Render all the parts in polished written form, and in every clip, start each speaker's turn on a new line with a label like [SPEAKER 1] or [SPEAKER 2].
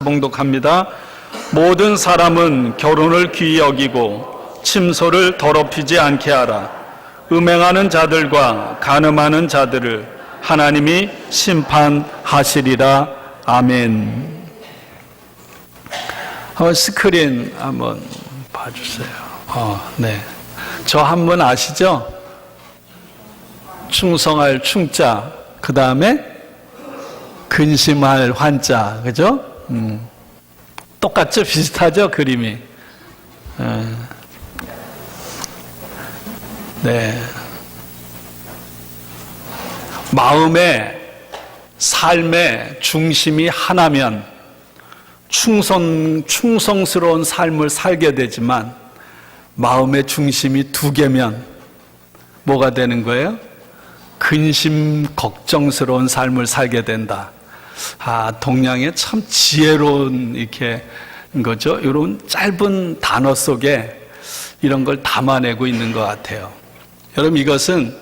[SPEAKER 1] 봉독합니다. 모든 사람은 결혼을 귀히 여기고 침소를 더럽히지 않게 하라. 음행하는 자들과 간음하는 자들을 하나님이 심판하시리라. 아멘. 스크린 한번 봐주세요. 네. 저 한 분 아시죠? 충성할 충자, 그 다음에 근심할 환자, 그죠? 똑같죠? 비슷하죠? 그림이. 네. 마음의, 삶의 중심이 하나면 충성스러운 삶을 살게 되지만 마음의 중심이 두 개면 뭐가 되는 거예요? 근심, 걱정스러운 삶을 살게 된다. 동양의 참 지혜로운 이렇게 거죠. 이런 짧은 단어 속에 이런 걸 담아내고 있는 것 같아요. 여러분, 이것은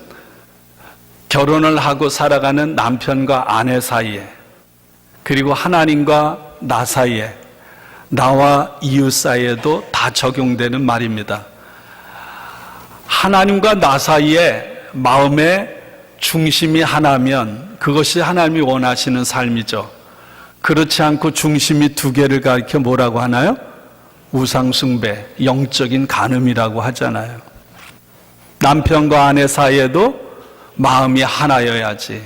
[SPEAKER 1] 결혼을 하고 살아가는 남편과 아내 사이에, 그리고 하나님과 나 사이에, 나와 이웃 사이에도 다 적용되는 말입니다. 하나님과 나 사이에 마음의 중심이 하나면 그것이 하나님이 원하시는 삶이죠. 그렇지 않고 중심이 두 개를 가리켜 뭐라고 하나요? 우상숭배, 영적인 간음이라고 하잖아요. 남편과 아내 사이에도 마음이 하나여야지,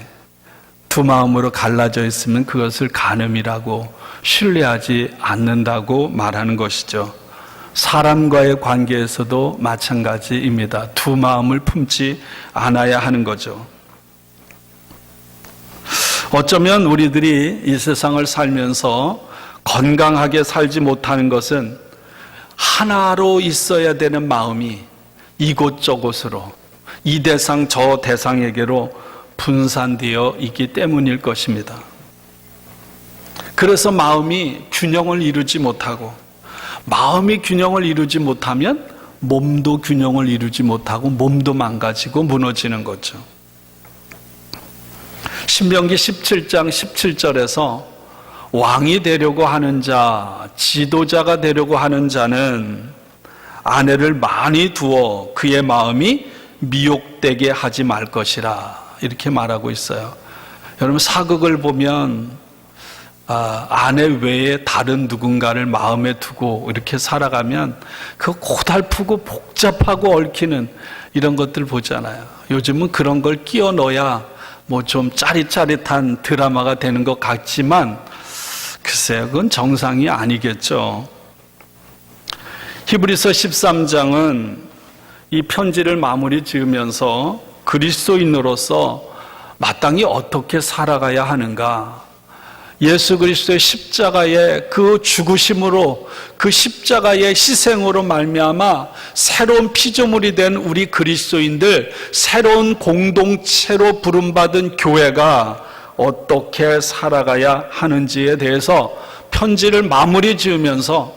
[SPEAKER 1] 두 마음으로 갈라져 있으면 그것을 간음이라고, 신뢰하지 않는다고 말하는 것이죠. 사람과의 관계에서도 마찬가지입니다. 두 마음을 품지 않아야 하는 거죠. 어쩌면 우리들이 이 세상을 살면서 건강하게 살지 못하는 것은 하나로 있어야 되는 마음이 이곳저곳으로, 이 대상 저 대상에게로 분산되어 있기 때문일 것입니다. 그래서 마음이 균형을 이루지 못하고, 마음이 균형을 이루지 못하면 몸도 균형을 이루지 못하고 몸도 망가지고 무너지는 거죠. 신명기 17장 17절에서 왕이 되려고 하는 자, 지도자가 되려고 하는 자는 아내를 많이 두어 그의 마음이 미혹되게 하지 말 것이라, 이렇게 말하고 있어요. 여러분, 사극을 보면 아내 외에 다른 누군가를 마음에 두고 이렇게 살아가면 그 고달프고 복잡하고 얽히는 이런 것들 보잖아요. 요즘은 그런 걸 끼워 넣어야 뭐 좀 짜릿짜릿한 드라마가 되는 것 같지만 글쎄요, 그건 정상이 아니겠죠. 히브리서 13장은 이 편지를 마무리 지으면서 그리스도인으로서 마땅히 어떻게 살아가야 하는가, 예수 그리스도의 십자가의 그 죽으심으로, 그 십자가의 희생으로 말미암아 새로운 피조물이 된 우리 그리스도인들, 새로운 공동체로 부름받은 교회가 어떻게 살아가야 하는지에 대해서 편지를 마무리 지으면서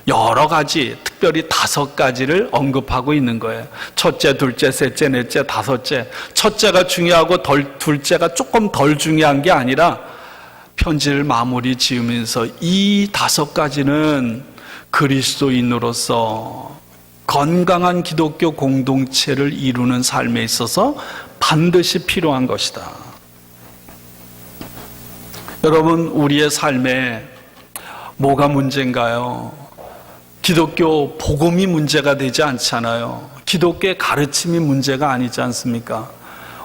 [SPEAKER 1] 여러 가지, 특별히 5가지를 언급하고 있는 거예요. 첫째, 둘째, 셋째, 넷째, 다섯째. 첫째가 중요하고 둘째가 조금 덜 중요한 게 아니라 편지를 마무리 지으면서 이 5가지는 그리스도인으로서 건강한 기독교 공동체를 이루는 삶에 있어서 반드시 필요한 것이다. 여러분, 우리의 삶에 뭐가 문제인가요? 기독교 복음이 문제가 되지 않잖아요. 기독교의 가르침이 문제가 아니지 않습니까?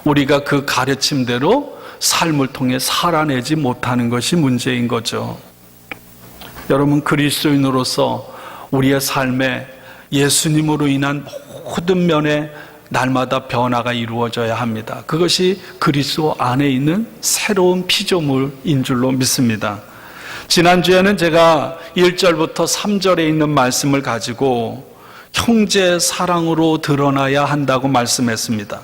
[SPEAKER 1] 우리가 그 가르침대로 삶을 통해 살아내지 못하는 것이 문제인 거죠. 여러분, 그리스도인으로서 우리의 삶에 예수님으로 인한 모든 면에 날마다 변화가 이루어져야 합니다. 그것이 그리스도 안에 있는 새로운 피조물인 줄로 믿습니다. 지난주에는 제가 1절부터 3절에 있는 말씀을 가지고 형제 사랑으로 드러나야 한다고 말씀했습니다.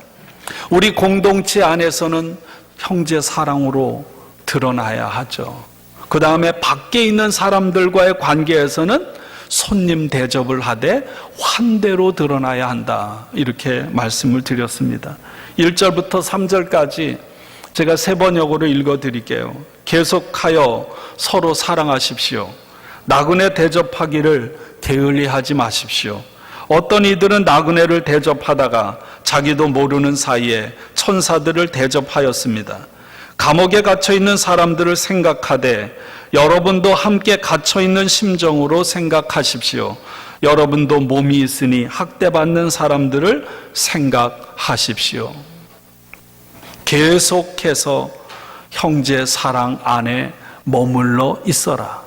[SPEAKER 1] 우리 공동체 안에서는 형제 사랑으로 드러나야 하죠. 그 다음에 밖에 있는 사람들과의 관계에서는 손님 대접을 하되 환대로 드러나야 한다, 이렇게 말씀을 드렸습니다. 1절부터 3절까지 제가 3번역으로 읽어드릴게요. 계속하여 서로 사랑하십시오. 나그네 대접하기를 게을리하지 마십시오. 어떤 이들은 나그네를 대접하다가 자기도 모르는 사이에 천사들을 대접하였습니다. 감옥에 갇혀있는 사람들을 생각하되 여러분도 함께 갇혀있는 심정으로 생각하십시오. 여러분도 몸이 있으니 학대받는 사람들을 생각하십시오. 계속해서 형제 사랑 안에 머물러 있어라.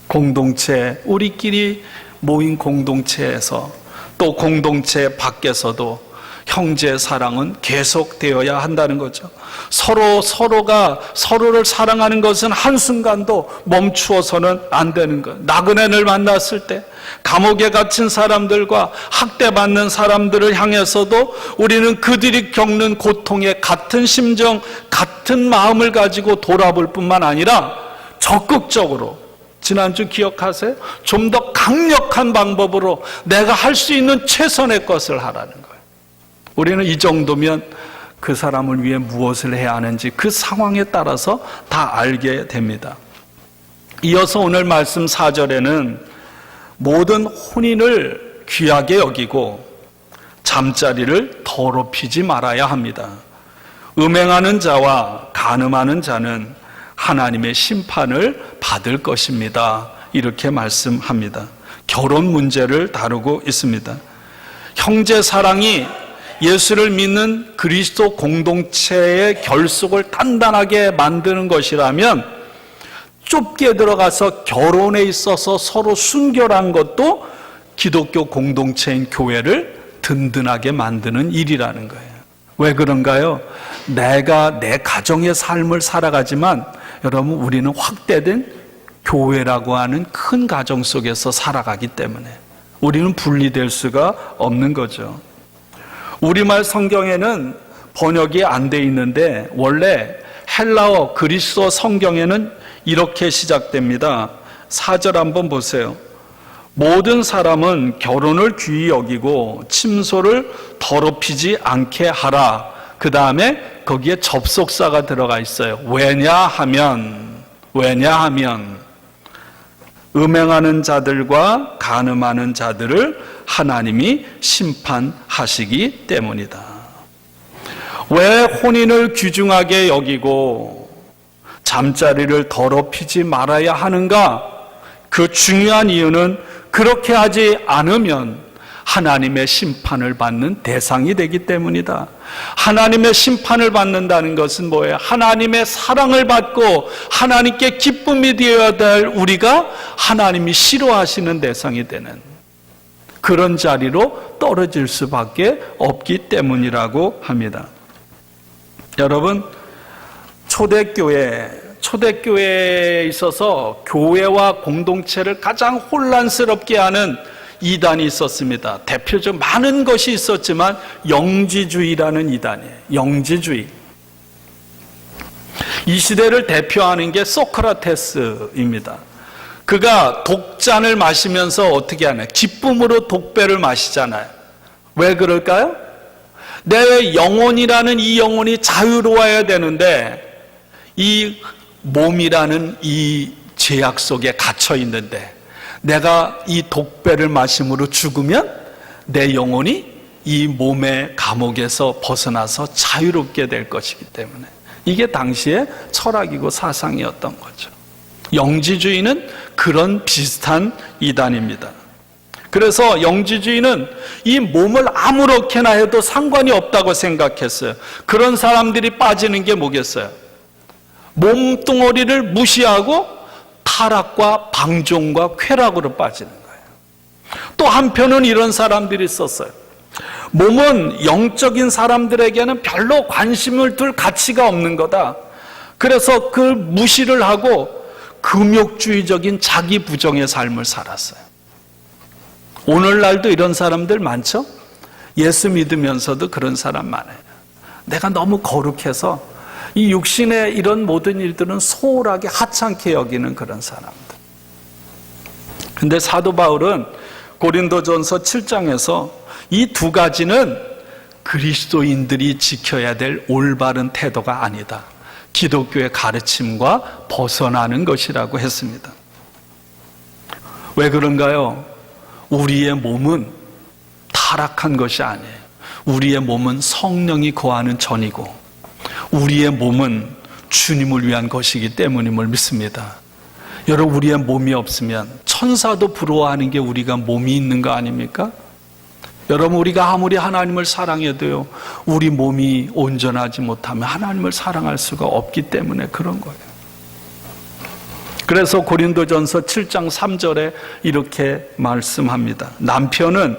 [SPEAKER 1] 공동체, 우리끼리 모인 공동체에서 또 공동체 밖에서도 형제 사랑은 계속되어야 한다는 거죠. 서로가 서로를 사랑하는 것은 한순간도 멈추어서는 안 되는 거예요. 나그네를 만났을 때, 감옥에 갇힌 사람들과 학대받는 사람들을 향해서도 우리는 그들이 겪는 고통에 같은 심정, 같은 마음을 가지고 돌아볼 뿐만 아니라 적극적으로, 지난주 기억하세요? 좀 더 강력한 방법으로 내가 할 수 있는 최선의 것을 하라는 거예요. 우리는 이 정도면 그 사람을 위해 무엇을 해야 하는지 그 상황에 따라서 다 알게 됩니다. 이어서 오늘 말씀 4절에는 모든 혼인을 귀하게 여기고 잠자리를 더럽히지 말아야 합니다. 음행하는 자와 간음하는 자는 하나님의 심판을 받을 것입니다. 이렇게 말씀합니다. 결혼 문제를 다루고 있습니다. 형제 사랑이 예수를 믿는 그리스도 공동체의 결속을 단단하게 만드는 것이라면 좁게 들어가서 결혼에 있어서 서로 순결한 것도 기독교 공동체인 교회를 든든하게 만드는 일이라는 거예요. 왜 그런가요? 내가 내 가정의 삶을 살아가지만 여러분, 우리는 확대된 교회라고 하는 큰 가정 속에서 살아가기 때문에 우리는 분리될 수가 없는 거죠. 우리말 성경에는 번역이 안 돼 있는데 원래 헬라어 그리스어 성경에는 이렇게 시작됩니다. 4절 한번 보세요. 모든 사람은 결혼을 귀히 여기고 침소를 더럽히지 않게 하라. 그 다음에 거기에 접속사가 들어가 있어요. 왜냐하면 음행하는 자들과 간음하는 자들을 하나님이 심판하시기 때문이다. 왜 혼인을 귀중하게 여기고 잠자리를 더럽히지 말아야 하는가? 그 중요한 이유는 그렇게 하지 않으면 하나님의 심판을 받는 대상이 되기 때문이다. 하나님의 심판을 받는다는 것은 뭐예요? 하나님의 사랑을 받고 하나님께 기쁨이 되어야 될 우리가 하나님이 싫어하시는 대상이 되는 그런 자리로 떨어질 수밖에 없기 때문이라고 합니다. 여러분, 초대교회에 있어서 교회와 공동체를 가장 혼란스럽게 하는 이단이 있었습니다. 대표적 많은 것이 있었지만 영지주의라는 이단이에요. 영지주의. 이 시대를 대표하는 게 소크라테스입니다. 그가 독잔을 마시면서 어떻게 하나요? 기쁨으로 독배를 마시잖아요. 왜 그럴까요? 내 영혼이라는 이 영혼이 자유로워야 되는데 이 몸이라는 이 죄악 속에 갇혀 있는데 내가 이 독배를 마심으로 죽으면 내 영혼이 이 몸의 감옥에서 벗어나서 자유롭게 될 것이기 때문에 이게 당시의 철학이고 사상이었던 거죠. 영지주의는 그런 비슷한 이단입니다. 그래서 영지주의는 이 몸을 아무렇게나 해도 상관이 없다고 생각했어요. 그런 사람들이 빠지는 게 뭐겠어요? 몸뚱어리를 무시하고 타락과 방종과 쾌락으로 빠지는 거예요. 또 한편은 이런 사람들이 있었어요. 몸은 영적인 사람들에게는 별로 관심을 둘 가치가 없는 거다. 그래서 그 무시를 하고 금욕주의적인 자기 부정의 삶을 살았어요. 오늘날도 이런 사람들 많죠? 예수 믿으면서도 그런 사람 많아요. 내가 너무 거룩해서 이 육신의 이런 모든 일들은 소홀하게 하찮게 여기는 그런 사람들. 근데 사도 바울은 고린도전서 7장에서 이 두 가지는 그리스도인들이 지켜야 될 올바른 태도가 아니다. 기독교의 가르침과 벗어나는 것이라고 했습니다. 왜 그런가요? 우리의 몸은 타락한 것이 아니에요. 우리의 몸은 성령이 거하는 전이고 우리의 몸은 주님을 위한 것이기 때문임을 믿습니다. 여러분, 우리의 몸이 없으면 천사도 부러워하는 게 우리가 몸이 있는 거 아닙니까? 여러분, 우리가 아무리 하나님을 사랑해도요, 우리 몸이 온전하지 못하면 하나님을 사랑할 수가 없기 때문에 그런 거예요. 그래서 고린도전서 7장 3절에 이렇게 말씀합니다. 남편은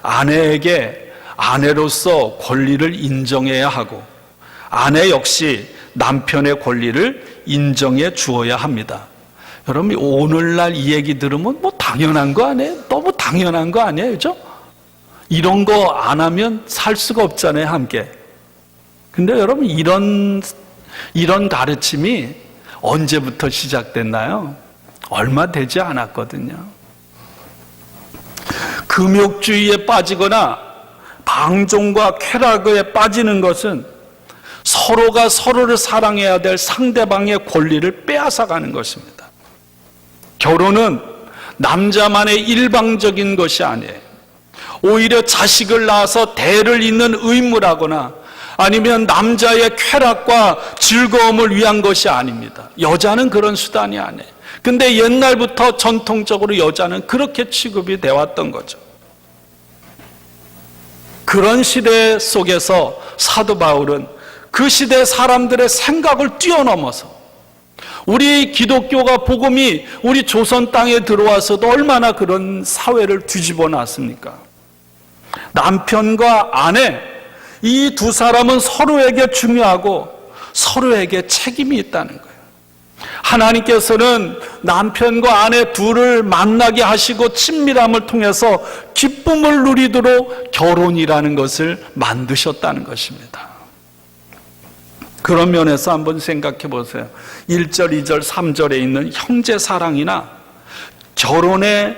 [SPEAKER 1] 아내에게 아내로서 권리를 인정해야 하고 아내 역시 남편의 권리를 인정해 주어야 합니다. 여러분, 오늘날 이 얘기 들으면 뭐 당연한 거 아니에요? 너무 당연한 거 아니에요? 그죠? 이런 거 안 하면 살 수가 없잖아요, 함께. 근데 여러분, 이런 가르침이 언제부터 시작됐나요? 얼마 되지 않았거든요. 금욕주의에 빠지거나 방종과 쾌락에 빠지는 것은 서로가 서로를 사랑해야 될 상대방의 권리를 빼앗아가는 것입니다. 결혼은 남자만의 일방적인 것이 아니에요. 오히려 자식을 낳아서 대를 잇는 의무라거나 아니면 남자의 쾌락과 즐거움을 위한 것이 아닙니다. 여자는 그런 수단이 아니에요. 근데 옛날부터 전통적으로 여자는 그렇게 취급이 되어 왔던 거죠. 그런 시대 속에서 사도 바울은 그 시대 사람들의 생각을 뛰어넘어서 우리 기독교가 복음이 우리 조선 땅에 들어와서도 얼마나 그런 사회를 뒤집어 놨습니까? 남편과 아내, 이 두 사람은 서로에게 중요하고 서로에게 책임이 있다는 거예요. 하나님께서는 남편과 아내 둘을 만나게 하시고 친밀함을 통해서 기쁨을 누리도록 결혼이라는 것을 만드셨다는 것입니다. 그런 면에서 한번 생각해 보세요. 1절, 2절, 3절에 있는 형제 사랑이나 결혼에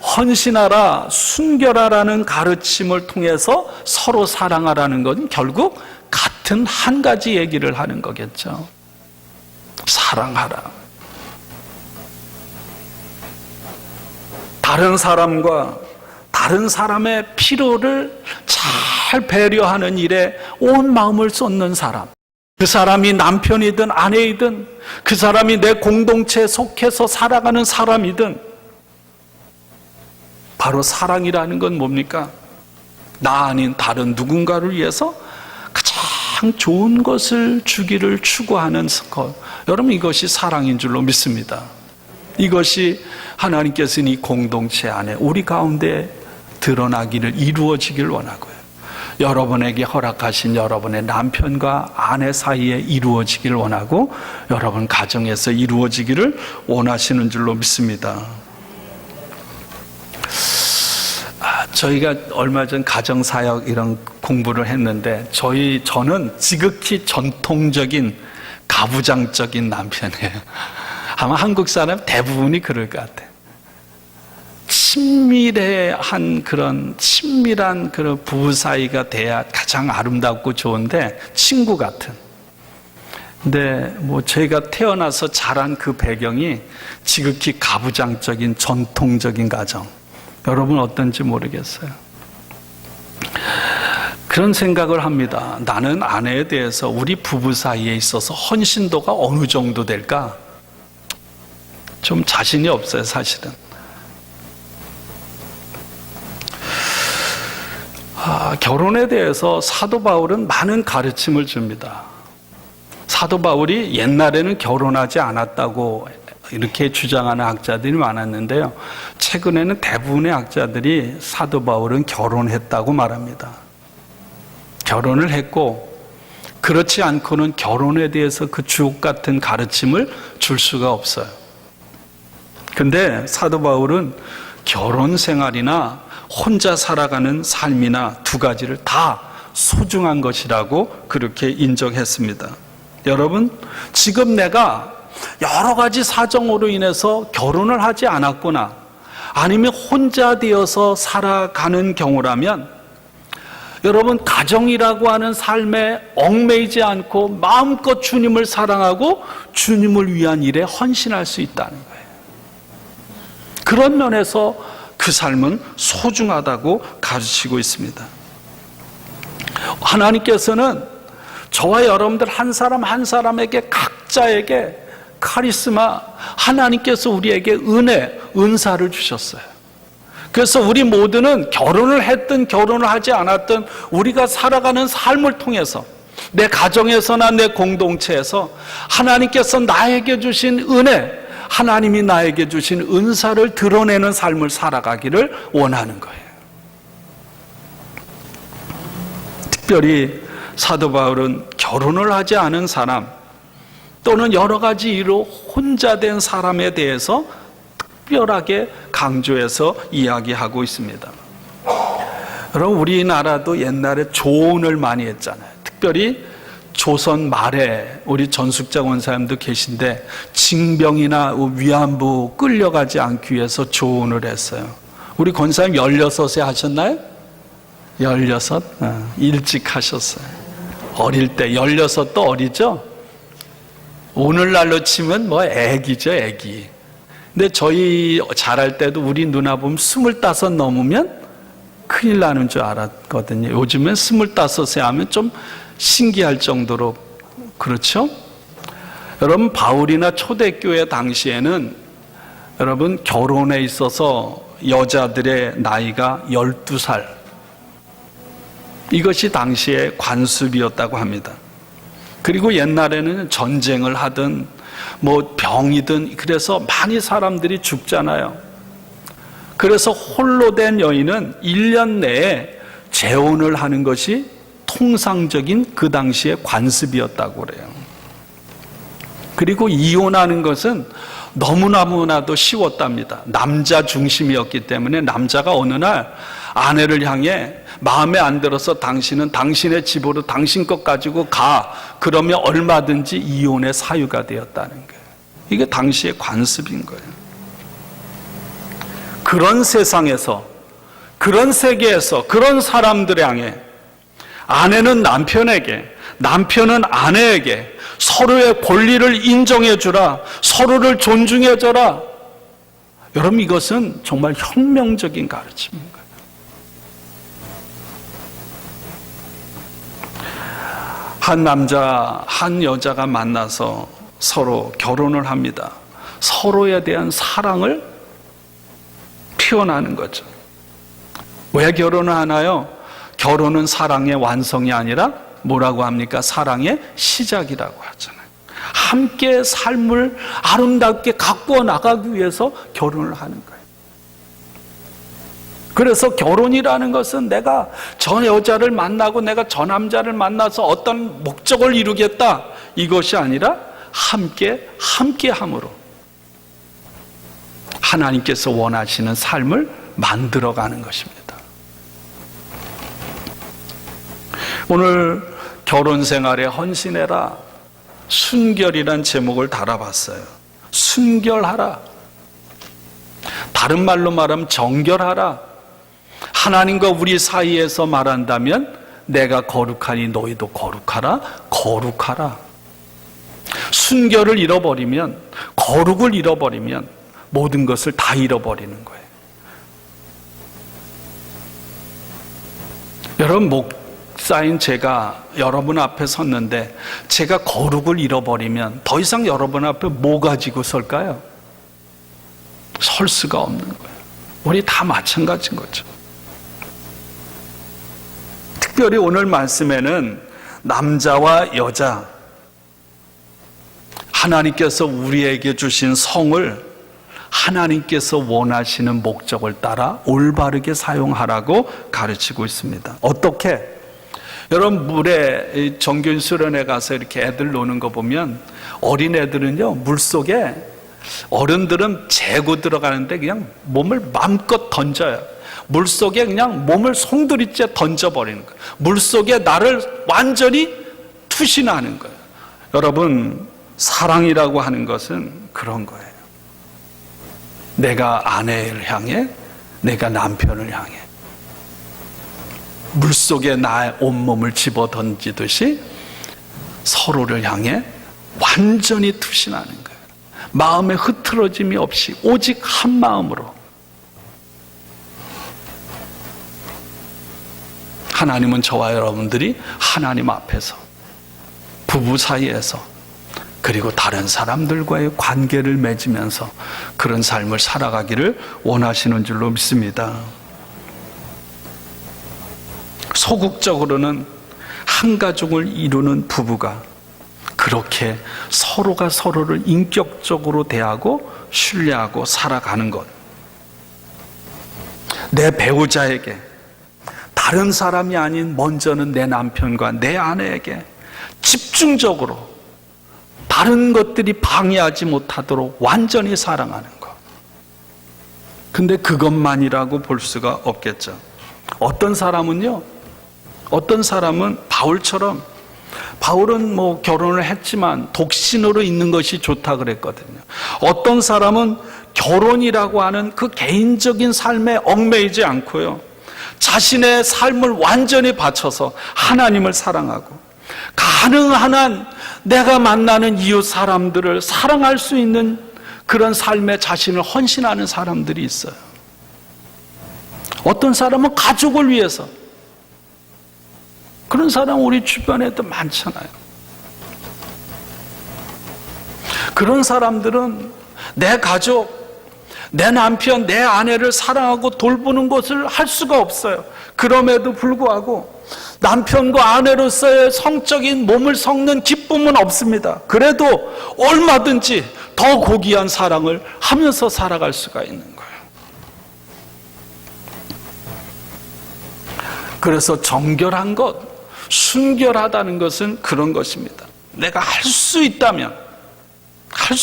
[SPEAKER 1] 헌신하라, 순결하라는 가르침을 통해서 서로 사랑하라는 건 결국 같은 한 가지 얘기를 하는 거겠죠. 사랑하라. 다른 사람과 다른 사람의 필요를 잘 배려하는 일에 온 마음을 쏟는 사람. 그 사람이 남편이든 아내이든 그 사람이 내 공동체에 속해서 살아가는 사람이든 바로 사랑이라는 건 뭡니까? 나 아닌 다른 누군가를 위해서 가장 좋은 것을 주기를 추구하는 것. 여러분, 이것이 사랑인 줄로 믿습니다. 이것이 하나님께서는 이 공동체 안에 우리 가운데 드러나기를, 이루어지길 원하고요. 여러분에게 허락하신 여러분의 남편과 아내 사이에 이루어지기를 원하고 여러분 가정에서 이루어지기를 원하시는 줄로 믿습니다. 저희가 얼마 전 가정사역 이런 공부를 했는데 저는 지극히 전통적인 가부장적인 남편이에요. 아마 한국 사람 대부분이 그럴 것 같아요. 친밀한 그런 부부 사이가 돼야 가장 아름답고 좋은데 친구 같은. 근데 제가 태어나서 자란 그 배경이 지극히 가부장적인 전통적인 가정. 여러분 어떤지 모르겠어요. 그런 생각을 합니다. 나는 아내에 대해서 우리 부부 사이에 있어서 헌신도가 어느 정도 될까? 좀 자신이 없어요, 사실은. 결혼에 대해서 사도 바울은 많은 가르침을 줍니다. 사도 바울이 옛날에는 결혼하지 않았다고 이렇게 주장하는 학자들이 많았는데요. 최근에는 대부분의 학자들이 사도 바울은 결혼했다고 말합니다. 결혼을 했고 그렇지 않고는 결혼에 대해서 그 주옥 같은 가르침을 줄 수가 없어요. 근데 사도 바울은 결혼 생활이나 혼자 살아가는 삶이나 두 가지를 다 소중한 것이라고 그렇게 인정했습니다. 여러분, 지금 내가 여러 가지 사정으로 인해서 결혼을 하지 않았거나 아니면 혼자 되어서 살아가는 경우라면 여러분, 가정이라고 하는 삶에 얽매이지 않고 마음껏 주님을 사랑하고 주님을 위한 일에 헌신할 수 있다는 거예요. 그런 면에서 그 삶은 소중하다고 가르치고 있습니다. 하나님께서는 저와 여러분들 한 사람 한 사람에게 각자에게 카리스마, 하나님께서 우리에게 은혜, 은사를 주셨어요. 그래서 우리 모두는 결혼을 했든 결혼을 하지 않았든 우리가 살아가는 삶을 통해서 내 가정에서나 내 공동체에서 하나님께서 나에게 주신 은혜, 하나님이 나에게 주신 은사를 드러내는 삶을 살아가기를 원하는 거예요. 특별히 사도 바울은 결혼을 하지 않은 사람 또는 여러 가지 이유로 혼자 된 사람에 대해서 특별하게 강조해서 이야기하고 있습니다. 여러분, 우리나라도 옛날에 조언을 많이 했잖아요. 특별히 조선 말에 우리 전숙자 권사님도 계신데 징병이나 위안부 끌려가지 않기 위해서 조언을 했어요. 우리 권사님 16에 하셨나요? 16? 일찍 하셨어요. 어릴 때 16도 어리죠? 오늘날로 치면 뭐 애기죠, 애기. 근데 저희 자랄 때도 우리 누나 보면 25 넘으면 큰일 나는 줄 알았거든요. 요즘엔 25세 하면 좀 신기할 정도로 그렇죠? 여러분, 바울이나 초대교회 당시에는 여러분 결혼에 있어서 여자들의 나이가 12살, 이것이 당시의 관습이었다고 합니다. 그리고 옛날에는 전쟁을 하든 뭐 병이든 그래서 많이 사람들이 죽잖아요. 그래서 홀로 된 여인은 1년 내에 재혼을 하는 것이 통상적인 그 당시의 관습이었다고 그래요. 그리고 이혼하는 것은 너무나도 쉬웠답니다. 남자 중심이었기 때문에 남자가 어느 날 아내를 향해 마음에 안 들어서 당신은 당신의 집으로 당신 것 가지고 가. 그러면 얼마든지 이혼의 사유가 되었다는 거예요. 이게 당시의 관습인 거예요. 그런 세상에서, 그런 세계에서, 그런 사람들 향해 아내는 남편에게, 남편은 아내에게 서로의 권리를 인정해 주라, 서로를 존중해 줘라. 여러분, 이것은 정말 혁명적인 가르침인 거예요. 한 남자, 한 여자가 만나서 서로 결혼을 합니다. 서로에 대한 사랑을 표현하는 거죠. 왜 결혼을 하나요? 결혼은 사랑의 완성이 아니라 뭐라고 합니까? 사랑의 시작이라고 하잖아요. 함께 삶을 아름답게 가꾸어 나가기 위해서 결혼을 하는 거예요. 그래서 결혼이라는 것은 내가 저 여자를 만나고 내가 저 남자를 만나서 어떤 목적을 이루겠다, 이것이 아니라 함께함으로 하나님께서 원하시는 삶을 만들어가는 것입니다. 오늘 결혼 생활에 헌신해라, 순결이란 제목을 달아봤어요. 순결하라. 다른 말로 말하면 정결하라. 하나님과 우리 사이에서 말한다면 내가 거룩하니 너희도 거룩하라, 거룩하라. 순결을 잃어버리면, 거룩을 잃어버리면 모든 것을 다 잃어버리는 거예요. 여러분, 목사인 제가 여러분 앞에 섰는데 제가 거룩을 잃어버리면 더 이상 여러분 앞에 뭐 가지고 설까요? 설 수가 없는 거예요. 우리 다 마찬가지인 거죠. 특별히 오늘 말씀에는 남자와 여자, 하나님께서 우리에게 주신 성을 하나님께서 원하시는 목적을 따라 올바르게 사용하라고 가르치고 있습니다. 어떻게? 여러분, 물에 정규 수련회 가서 이렇게 애들 노는 거 보면 어린 애들은요, 물속에 어른들은 재고 들어가는데 그냥 몸을 마음껏 던져요. 물속에 그냥 몸을 송두리째 던져버리는 거예요. 물속에 나를 완전히 투신하는 거예요. 여러분, 사랑이라고 하는 것은 그런 거예요. 내가 아내를 향해, 내가 남편을 향해. 물속에 나의 온몸을 집어던지듯이 서로를 향해 완전히 투신하는 거예요. 마음에 흐트러짐이 없이 오직 한 마음으로. 하나님은 저와 여러분들이 하나님 앞에서, 부부 사이에서, 그리고 다른 사람들과의 관계를 맺으면서 그런 삶을 살아가기를 원하시는 줄로 믿습니다. 소극적으로는 한 가족을 이루는 부부가 그렇게 서로가 서로를 인격적으로 대하고 신뢰하고 살아가는 것, 내 배우자에게, 다른 사람이 아닌 먼저는 내 남편과 내 아내에게 집중적으로 다른 것들이 방해하지 못하도록 완전히 사랑하는 것. 근데 그것만이라고 볼 수가 없겠죠. 어떤 사람은 바울처럼, 바울은 결혼을 했지만 독신으로 있는 것이 좋다 그랬거든요. 어떤 사람은 결혼이라고 하는 그 개인적인 삶에 얽매이지 않고요, 자신의 삶을 완전히 바쳐서 하나님을 사랑하고 가능한 한 내가 만나는 이웃 사람들을 사랑할 수 있는 그런 삶에 자신을 헌신하는 사람들이 있어요. 어떤 사람은 가족을 위해서, 그런 사람 우리 주변에도 많잖아요. 그런 사람들은 내 가족, 내 남편, 내 아내를 사랑하고 돌보는 것을 할 수가 없어요. 그럼에도 불구하고 남편과 아내로서의 성적인 몸을 섞는 기쁨은 없습니다. 그래도 얼마든지 더 고귀한 사랑을 하면서 살아갈 수가 있는 거예요. 그래서 정결한 것, 순결하다는 것은 그런 것입니다. 내가 할 수 있다면 할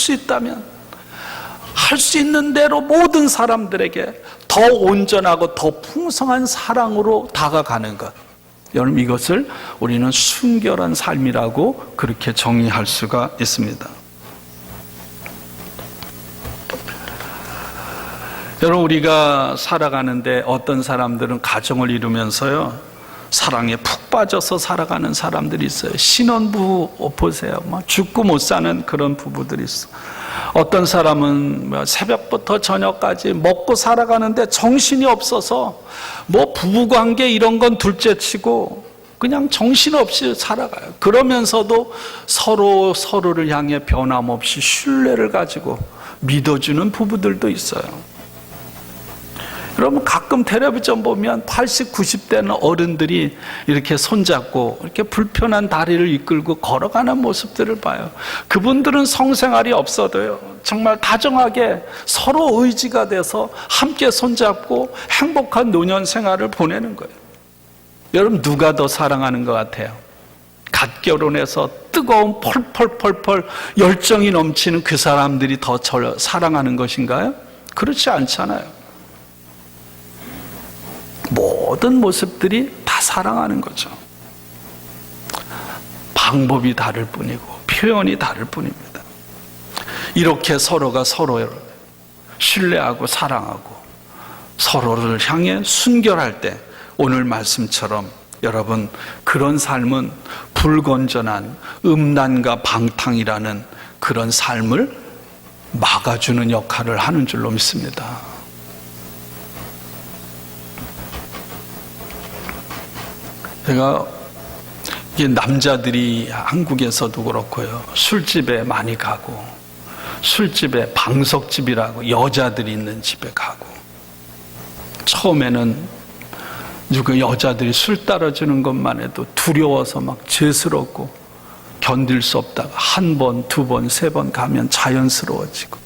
[SPEAKER 1] 수 있는 대로 모든 사람들에게 더 온전하고 더 풍성한 사랑으로 다가가는 것. 여러분, 이것을 우리는 순결한 삶이라고 그렇게 정의할 수가 있습니다. 여러분, 우리가 살아가는데 어떤 사람들은 가정을 이루면서요, 사랑에 푹 빠져서 살아가는 사람들이 있어요. 신혼부부 보세요. 죽고 못 사는 그런 부부들이 있어. 어떤 사람은 새벽부터 저녁까지 먹고 살아가는데 정신이 없어서 부부관계 이런 건 둘째치고 그냥 정신없이 살아가요. 그러면서도 서로를 향해 변함없이 신뢰를 가지고 믿어주는 부부들도 있어요. 여러분, 가끔 텔레비전 보면 80, 90대는 어른들이 이렇게 손잡고 이렇게 불편한 다리를 이끌고 걸어가는 모습들을 봐요. 그분들은 성생활이 없어도요, 정말 다정하게 서로 의지가 돼서 함께 손잡고 행복한 노년 생활을 보내는 거예요. 여러분, 누가 더 사랑하는 것 같아요? 갓 결혼해서 뜨거운 펄펄펄펄 열정이 넘치는 그 사람들이 더 저를 사랑하는 것인가요? 그렇지 않잖아요. 모든 모습들이 다 사랑하는 거죠. 방법이 다를 뿐이고 표현이 다를 뿐입니다. 이렇게 서로가 서로를 신뢰하고 사랑하고 서로를 향해 순결할 때 오늘 말씀처럼 여러분, 그런 삶은 불건전한 음란과 방탕이라는 그런 삶을 막아주는 역할을 하는 줄로 믿습니다. 제가 남자들이 한국에서도 그렇고요, 술집에 많이 가고, 술집에 방석집이라고 여자들이 있는 집에 가고, 처음에는 여자들이 술 따라주는 것만 해도 두려워서 막 죄스럽고 견딜 수 없다가 한 번, 두 번, 세 번 가면 자연스러워지고,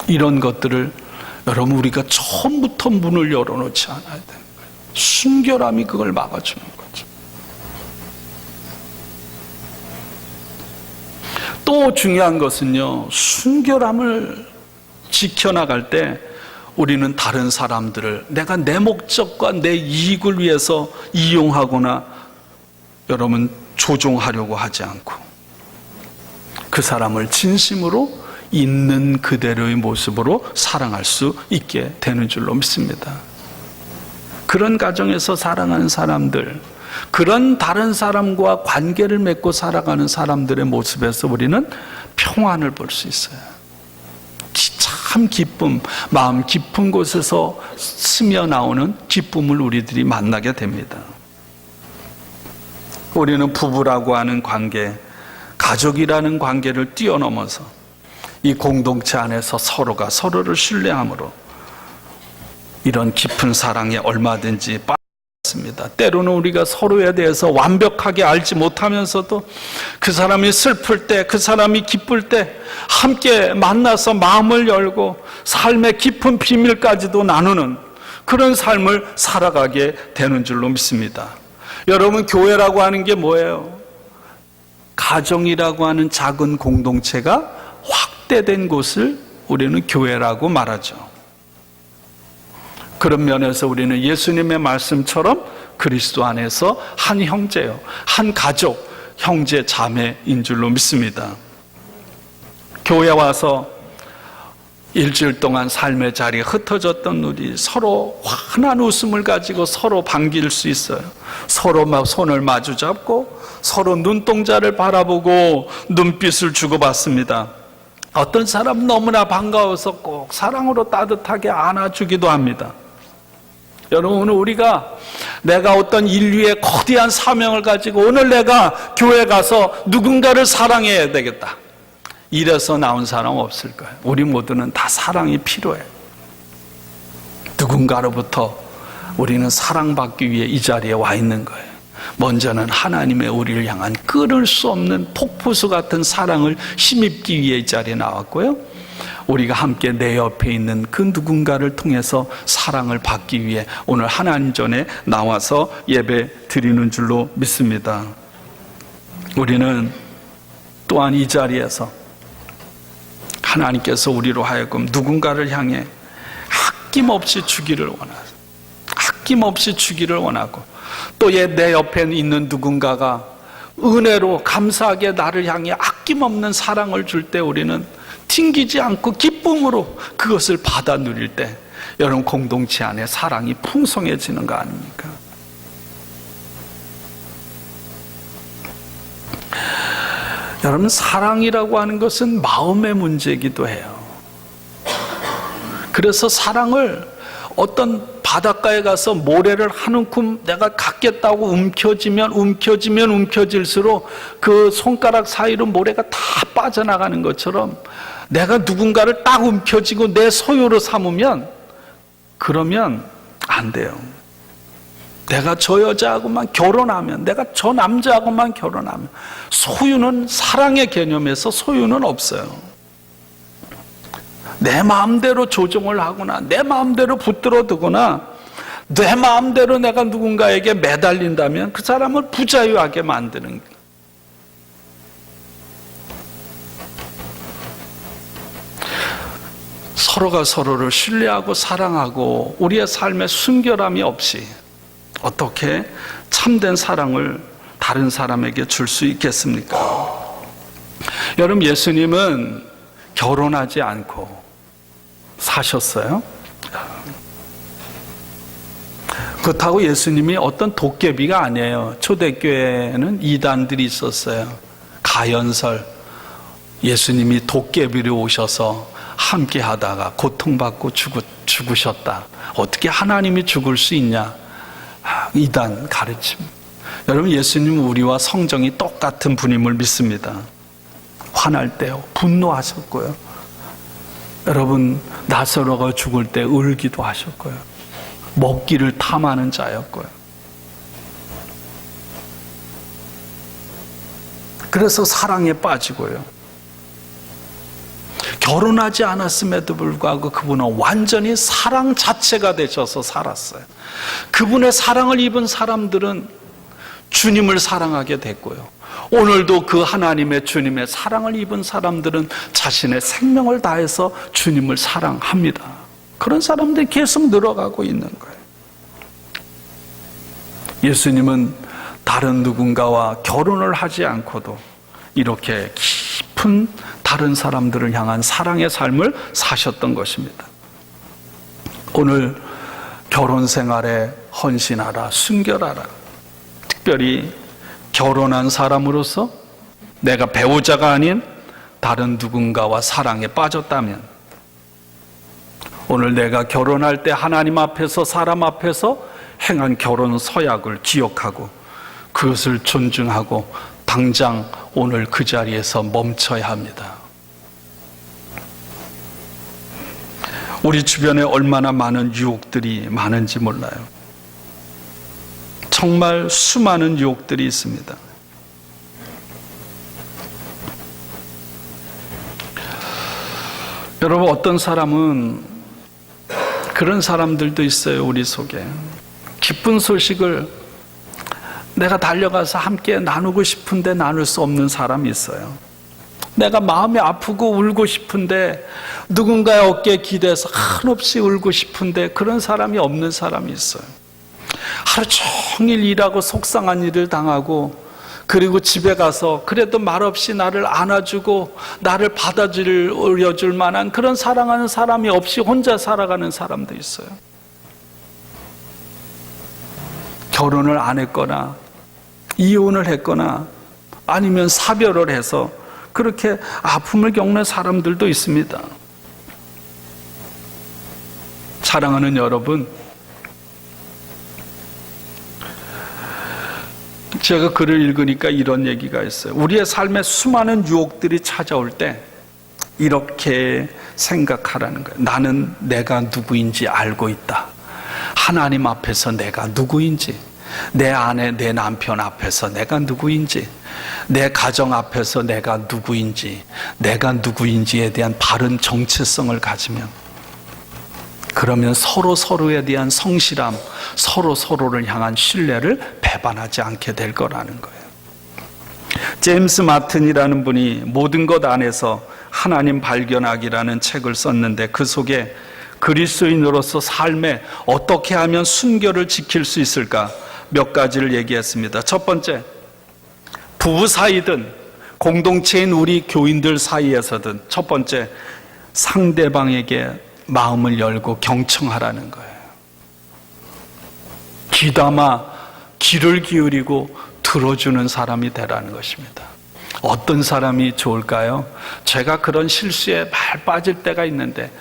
[SPEAKER 1] 이런 것들을 여러분, 우리가 처음부터 문을 열어놓지 않아야 돼요. 순결함이 그걸 막아주는 거죠. 또 중요한 것은요, 순결함을 지켜나갈 때 우리는 다른 사람들을 내가 내 목적과 내 이익을 위해서 이용하거나 여러분 조종하려고 하지 않고 그 사람을 진심으로 있는 그대로의 모습으로 사랑할 수 있게 되는 줄로 믿습니다. 그런 가정에서 살아가는 사람들, 그런 다른 사람과 관계를 맺고 살아가는 사람들의 모습에서 우리는 평안을 볼 수 있어요. 참 기쁨, 마음 깊은 곳에서 스며 나오는 기쁨을 우리들이 만나게 됩니다. 우리는 부부라고 하는 관계, 가족이라는 관계를 뛰어넘어서 이 공동체 안에서 서로가 서로를 신뢰함으로 이런 깊은 사랑에 얼마든지 빠졌습니다. 때로는 우리가 서로에 대해서 완벽하게 알지 못하면서도 그 사람이 슬플 때, 그 사람이 기쁠 때 함께 만나서 마음을 열고 삶의 깊은 비밀까지도 나누는 그런 삶을 살아가게 되는 줄로 믿습니다. 여러분, 교회라고 하는 게 뭐예요? 가정이라고 하는 작은 공동체가 확대된 곳을 우리는 교회라고 말하죠. 그런 면에서 우리는 예수님의 말씀처럼 그리스도 안에서 한 형제요, 한 가족, 형제 자매인 줄로 믿습니다. 교회 와서 일주일 동안 삶의 자리에 흩어졌던 우리 서로 환한 웃음을 가지고 서로 반길 수 있어요. 서로 손을 마주 잡고 서로 눈동자를 바라보고 눈빛을 주고받습니다. 어떤 사람은 너무나 반가워서 꼭 사랑으로 따뜻하게 안아주기도 합니다. 여러분, 오늘 우리가 내가 어떤 인류의 거대한 사명을 가지고 오늘 내가 교회 가서 누군가를 사랑해야 되겠다, 이래서 나온 사람 없을 거예요. 우리 모두는 다 사랑이 필요해요. 누군가로부터 우리는 사랑받기 위해 이 자리에 와 있는 거예요. 먼저는 하나님의 우리를 향한 끊을 수 없는 폭포수 같은 사랑을 힘입기 위해 이 자리에 나왔고요, 우리가 함께 내 옆에 있는 그 누군가를 통해서 사랑을 받기 위해 오늘 하나님 전에 나와서 예배 드리는 줄로 믿습니다. 우리는 또한 이 자리에서 하나님께서 우리로 하여금 누군가를 향해 아낌없이 주기를 원하고, 아낌없이 주기를 원하고, 또 내 옆에 있는 누군가가 은혜로 감사하게 나를 향해 아낌없는 사랑을 줄 때 우리는 튕기지 않고 기쁨으로 그것을 받아 누릴 때 여러분, 공동체 안에 사랑이 풍성해지는 거 아닙니까? 여러분, 사랑이라고 하는 것은 마음의 문제이기도 해요. 그래서 사랑을 어떤 바닷가에 가서 모래를 한 움큼 내가 갖겠다고 움켜질수록 그 손가락 사이로 모래가 다 빠져나가는 것처럼 내가 누군가를 딱 움켜쥐고 내 소유로 삼으면, 그러면 안 돼요. 내가 저 여자하고만 결혼하면, 내가 저 남자하고만 결혼하면, 소유는, 사랑의 개념에서 소유는 없어요. 내 마음대로 조종을 하거나 내 마음대로 붙들어 두거나 내 마음대로 내가 누군가에게 매달린다면 그 사람을 부자유하게 만드는 거예요. 서로가 서로를 신뢰하고 사랑하고 우리의 삶에 순결함이 없이 어떻게 참된 사랑을 다른 사람에게 줄 수 있겠습니까? 여러분, 예수님은 결혼하지 않고 사셨어요. 그렇다고 예수님이 어떤 도깨비가 아니에요. 초대교회에는 이단들이 있었어요. 가연설, 예수님이 도깨비로 오셔서 함께 하다가 고통받고 죽으셨다. 어떻게 하나님이 죽을 수 있냐? 이단 가르침. 여러분, 예수님은 우리와 성정이 똑같은 분임을 믿습니다. 화날 때 분노하셨고요. 여러분, 나사로가 죽을 때 울기도 하셨고요. 먹기를 탐하는 자였고요. 그래서 사랑에 빠지고요. 결혼하지 않았음에도 불구하고 그분은 완전히 사랑 자체가 되셔서 살았어요. 그분의 사랑을 입은 사람들은 주님을 사랑하게 됐고요. 오늘도 그 하나님의 주님의 사랑을 입은 사람들은 자신의 생명을 다해서 주님을 사랑합니다. 그런 사람들이 계속 늘어가고 있는 거예요. 예수님은 다른 누군가와 결혼을 하지 않고도 이렇게 깊은 다른 사람들을 향한 사랑의 삶을 사셨던 것입니다. 오늘 결혼 생활에 헌신하라, 순결하라. 특별히 결혼한 사람으로서 내가 배우자가 아닌 다른 누군가와 사랑에 빠졌다면, 오늘 내가 결혼할 때 하나님 앞에서 사람 앞에서 행한 결혼 서약을 기억하고 그것을 존중하고 당장 오늘 그 자리에서 멈춰야 합니다. 우리 주변에 얼마나 많은 유혹들이 많은지 몰라요. 정말 수많은 유혹들이 있습니다. 여러분, 어떤 사람은 그런 사람들도 있어요. 우리 속에 기쁜 소식을 내가 달려가서 함께 나누고 싶은데 나눌 수 없는 사람이 있어요. 내가 마음이 아프고 울고 싶은데 누군가의 어깨에 기대서 한없이 울고 싶은데 그런 사람이 없는 사람이 있어요. 하루 종일 일하고 속상한 일을 당하고 그리고 집에 가서 그래도 말없이 나를 안아주고 나를 받아들여줄 만한 그런 사랑하는 사람이 없이 혼자 살아가는 사람도 있어요. 결혼을 안 했거나 이혼을 했거나 아니면 사별을 해서 그렇게 아픔을 겪는 사람들도 있습니다. 사랑하는 여러분, 제가 글을 읽으니까 이런 얘기가 있어요. 우리의 삶에 수많은 유혹들이 찾아올 때 이렇게 생각하라는 거예요. 나는 내가 누구인지 알고 있다. 하나님 앞에서 내가 누구인지, 내 아내, 내 남편 앞에서 내가 누구인지, 내 가정 앞에서 내가 누구인지, 내가 누구인지에 대한 바른 정체성을 가지면, 그러면 서로에 대한 성실함, 서로를 향한 신뢰를 배반하지 않게 될 거라는 거예요. 제임스 마튼이라는 분이 모든 것 안에서 하나님 발견하기라는 책을 썼는데 그 속에 그리스도인으로서 삶에 어떻게 하면 순결을 지킬 수 있을까 몇 가지를 얘기했습니다. 첫 번째, 부부 사이든 공동체인 우리 교인들 사이에서든 첫 번째, 상대방에게 마음을 열고 경청하라는 거예요. 귀담아 귀를 기울이고 들어주는 사람이 되라는 것입니다. 어떤 사람이 좋을까요? 제가 그런 실수에 말 빠질 때가 있는데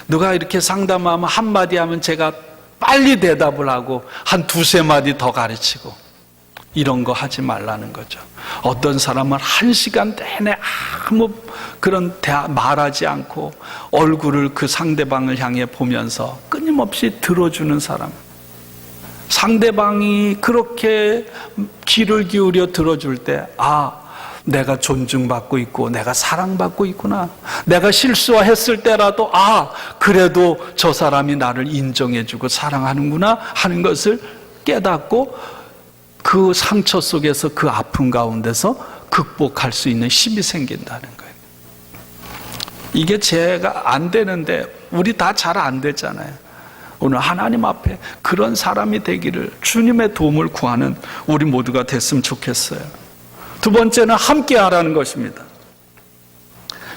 [SPEAKER 1] 누가 이렇게 상담하면 한마디 하면 제가 빨리 대답을 하고 한 두세 마디 더 가르치고 이런 거 하지 말라는 거죠. 어떤 사람은 1시간 내내 아무 그런 말하지 않고 얼굴을 그 상대방을 향해 보면서 끊임없이 들어주는 사람. 상대방이 그렇게 귀를 기울여 들어줄 때, 아, 내가 존중받고 있고 내가 사랑받고 있구나. 내가 실수했을 때라도 아, 그래도 저 사람이 나를 인정해주고 사랑하는구나 하는 것을 깨닫고 그 상처 속에서 그 아픔 가운데서 극복할 수 있는 힘이 생긴다는 거예요. 이게 제가 안 되는데 우리 다 잘 안 되잖아요. 오늘 하나님 앞에 그런 사람이 되기를 주님의 도움을 구하는 우리 모두가 됐으면 좋겠어요. 두 번째는 함께 하라는 것입니다.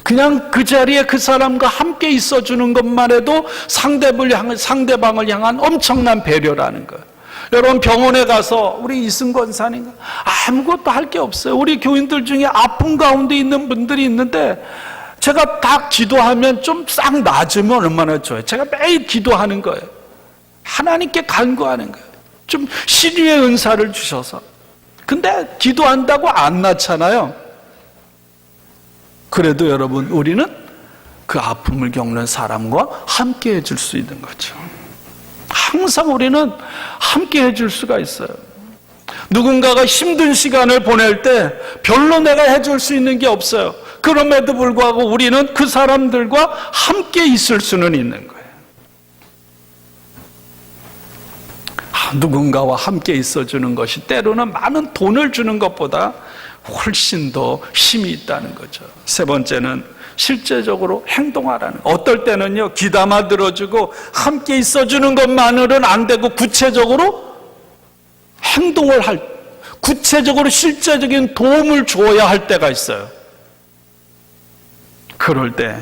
[SPEAKER 1] 그냥 그 자리에 그 사람과 함께 있어주는 것만 해도 상대방을 향한 엄청난 배려라는 거예요. 여러분, 병원에 가서 우리 이승권 사님가 아무것도 할 게 없어요. 우리 교인들 중에 아픔 가운데 있는 분들이 있는데 제가 딱 기도하면 좀 싹 나아지면 얼마나 좋아요. 제가 매일 기도하는 거예요. 하나님께 간구하는 거예요. 좀 신유의 은사를 주셔서. 근데 기도한다고 안 낫잖아요. 그래도 여러분, 우리는 그 아픔을 겪는 사람과 함께 해줄 수 있는 거죠. 항상 우리는 함께 해줄 수가 있어요. 누군가가 힘든 시간을 보낼 때 별로 내가 해줄 수 있는 게 없어요. 그럼에도 불구하고 우리는 그 사람들과 함께 있을 수는 있는 거예요. 누군가와 함께 있어주는 것이 때로는 많은 돈을 주는 것보다 훨씬 더 힘이 있다는 거죠. 세 번째는 실제적으로 행동하라는 거예요. 어떨 때는요, 귀담아 들어주고 함께 있어주는 것만으로는 안 되고 구체적으로 행동을 구체적으로 실제적인 도움을 줘야 할 때가 있어요. 그럴 때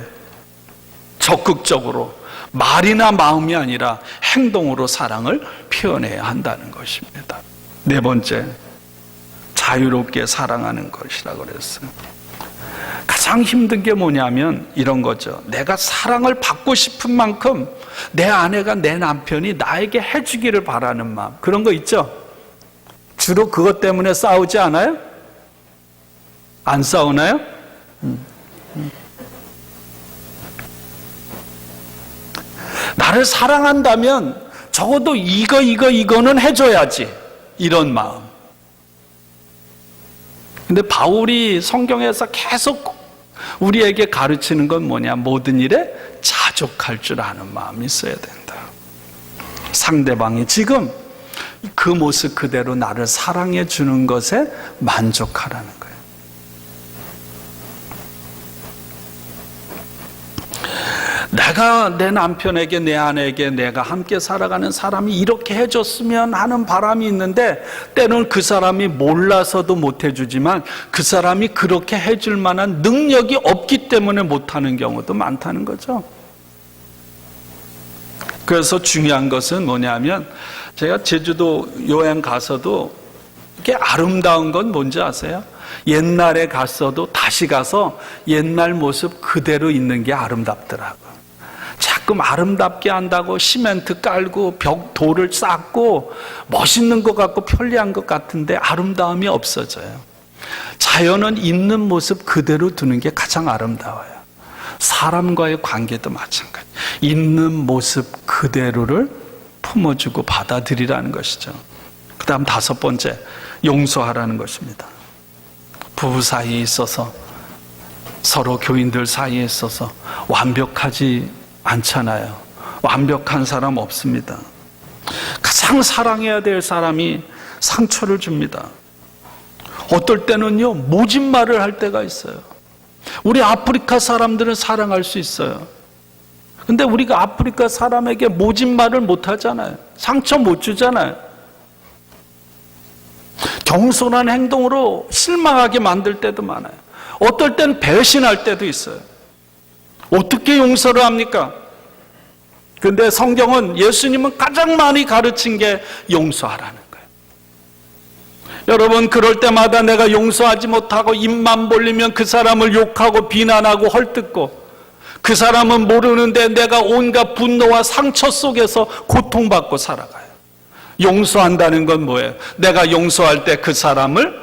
[SPEAKER 1] 적극적으로 말이나 마음이 아니라 행동으로 사랑을 표현해야 한다는 것입니다. 네 번째, 자유롭게 사랑하는 것이라고 그랬어요. 가장 힘든 게 뭐냐면 이런 거죠. 내가 사랑을 받고 싶은 만큼 내 아내가, 내 남편이 나에게 해주기를 바라는 마음, 그런 거 있죠? 주로 그것 때문에 싸우지 않아요? 안 싸우나요? 나를 사랑한다면 적어도 이거는 해줘야지, 이런 마음. 근데 바울이 성경에서 계속 우리에게 가르치는 건 뭐냐? 모든 일에 자족할 줄 아는 마음이 있어야 된다. 상대방이 지금 그 모습 그대로 나를 사랑해 주는 것에 만족하라는 거예요. 내가 내 남편에게, 내 아내에게 내가 함께 살아가는 사람이 이렇게 해줬으면 하는 바람이 있는데, 때로는 그 사람이 몰라서도 못 해주지만 그 사람이 그렇게 해줄 만한 능력이 없기 때문에 못하는 경우도 많다는 거죠. 그래서 중요한 것은 뭐냐면, 제가 제주도 여행 가서도 이게 아름다운 건 뭔지 아세요? 옛날에 갔어도 다시 가서 옛날 모습 그대로 있는 게 아름답더라고요. 자꾸 아름답게 한다고 시멘트 깔고 돌을 쌓고 멋있는 것 같고 편리한 것 같은데 아름다움이 없어져요. 자연은 있는 모습 그대로 두는 게 가장 아름다워요. 사람과의 관계도 마찬가지. 있는 모습 그대로를 품어주고 받아들이라는 것이죠. 그 다음 다섯 번째, 용서하라는 것입니다. 부부 사이에 있어서, 서로 교인들 사이에 있어서 완벽하지 않잖아요. 완벽한 사람 없습니다. 가장 사랑해야 될 사람이 상처를 줍니다. 어떨 때는요, 모진 말을 할 때가 있어요. 우리 아프리카 사람들은 사랑할 수 있어요. 근데 우리가 아프리카 사람에게 모진 말을 못 하잖아요. 상처 못 주잖아요. 경솔한 행동으로 실망하게 만들 때도 많아요. 어떨 땐 배신할 때도 있어요. 어떻게 용서를 합니까? 근데 성경은, 예수님은 가장 많이 가르친 게 용서하라는 거예요. 여러분, 그럴 때마다 내가 용서하지 못하고 입만 벌리면 그 사람을 욕하고 비난하고 헐뜯고, 그 사람은 모르는데 내가 온갖 분노와 상처 속에서 고통받고 살아가요. 용서한다는 건 뭐예요? 내가 용서할 때 그 사람을,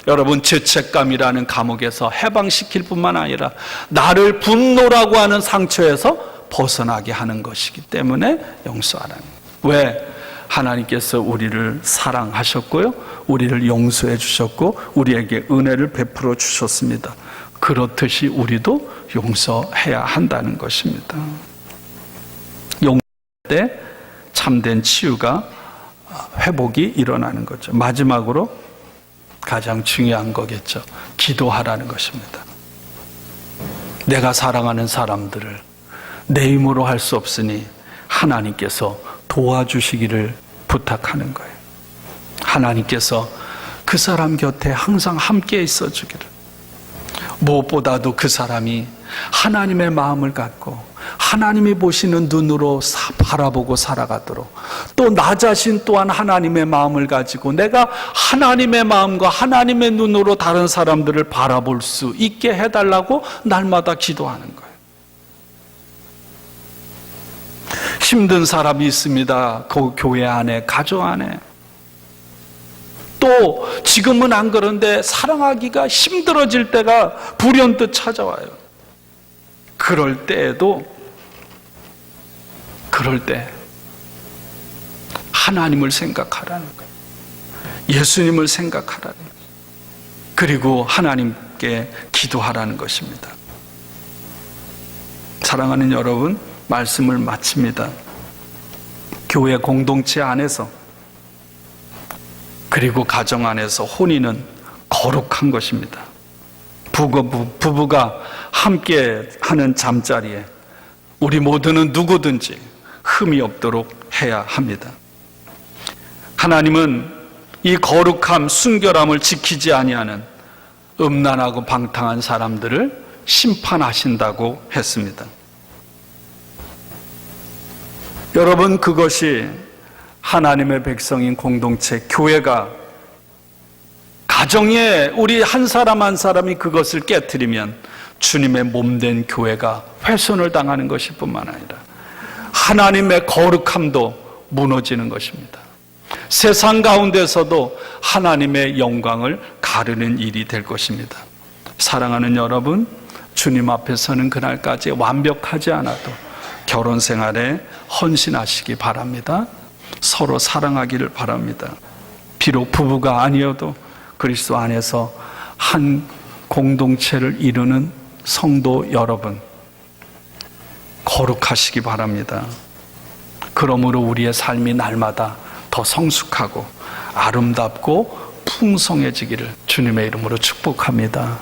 [SPEAKER 1] 여러분, 죄책감이라는 감옥에서 해방시킬 뿐만 아니라 나를 분노라고 하는 상처에서 벗어나게 하는 것이기 때문에 용서하라는 거예요. 왜? 하나님께서 우리를 사랑하셨고요, 우리를 용서해 주셨고 우리에게 은혜를 베풀어 주셨습니다. 그렇듯이 우리도 용서해야 한다는 것입니다. 용서할 때 참된 치유가, 회복이 일어나는 거죠. 마지막으로 가장 중요한 거겠죠. 기도하라는 것입니다. 내가 사랑하는 사람들을 내 힘으로 할 수 없으니 하나님께서 도와주시기를 부탁하는 거예요. 하나님께서 그 사람 곁에 항상 함께 있어 주기를. 무엇보다도 그 사람이 하나님의 마음을 갖고 하나님이 보시는 눈으로 바라보고 살아가도록, 또 나 자신 또한 하나님의 마음을 가지고 내가 하나님의 마음과 하나님의 눈으로 다른 사람들을 바라볼 수 있게 해달라고 날마다 기도하는 거예요. 힘든 사람이 있습니다. 그 교회 안에, 가정 안에. 또 지금은 안 그런데 사랑하기가 힘들어질 때가 불현듯 찾아와요. 그럴 때 하나님을 생각하라는 거예요. 예수님을 생각하라는 거예요. 그리고 하나님께 기도하라는 것입니다. 사랑하는 여러분, 말씀을 마칩니다. 교회 공동체 안에서, 그리고 가정 안에서 혼인은 거룩한 것입니다. 부부가 함께 하는 잠자리에 우리 모두는 누구든지 흠이 없도록 해야 합니다. 하나님은 이 거룩함, 순결함을 지키지 아니하는 음란하고 방탕한 사람들을 심판하신다고 했습니다. 여러분, 그것이 하나님의 백성인 공동체, 교회가 가정에 우리 한 사람 한 사람이 그것을 깨트리면 주님의 몸된 교회가 훼손을 당하는 것일 뿐만 아니라 하나님의 거룩함도 무너지는 것입니다. 세상 가운데서도 하나님의 영광을 가르는 일이 될 것입니다. 사랑하는 여러분, 주님 앞에 서는 그날까지 완벽하지 않아도 결혼 생활에 헌신하시기 바랍니다. 서로 사랑하기를 바랍니다. 비록 부부가 아니어도 그리스도 안에서 한 공동체를 이루는 성도 여러분, 거룩하시기 바랍니다. 그러므로 우리의 삶이 날마다 더 성숙하고 아름답고 풍성해지기를 주님의 이름으로 축복합니다.